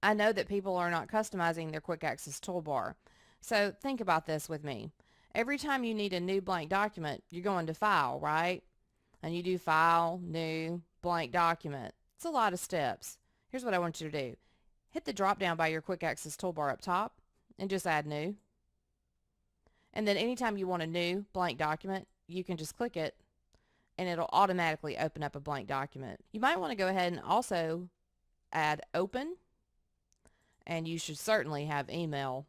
I know that people are not customizing their quick access toolbar. So think about this with me. Every time you need a new blank document, you're going to File, right? And you do File, New, Blank Document. It's a lot of steps. Here's what I want you to do. Hit the drop down by your quick access toolbar up top and just add New. And then anytime you want a new blank document, you can just click it and it'll automatically open up a blank document. You might want to go ahead and also add Open, and you should certainly have Email.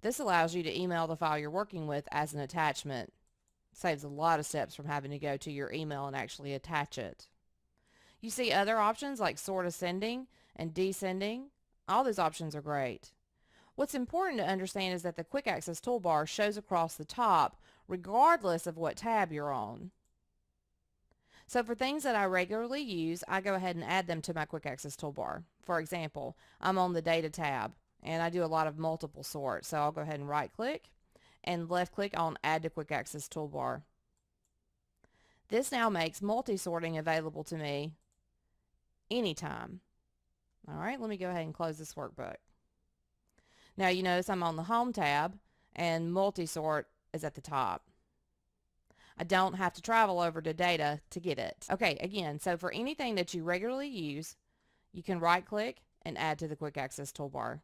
This allows you to email the file you're working with as an attachment. Saves a lot of steps from having to go to your email and actually attach it. You see other options like sort ascending and descending. All those options are great. What's important to understand is that the quick access toolbar shows across the top regardless of what tab you're on. So for things that I regularly use, I go ahead and add them to my quick access toolbar. For example, I'm on the data tab and I do a lot of multiple sorts, so I'll go ahead and right click and left click on add to quick access toolbar. This now makes multi-sorting available to me anytime. Alright, let me go ahead and close this workbook. Now you notice I'm on the Home tab and multi-sort is at the top. I don't have to travel over to Data to get it. Okay, again, so for anything that you regularly use, you can right click and add to the quick access toolbar.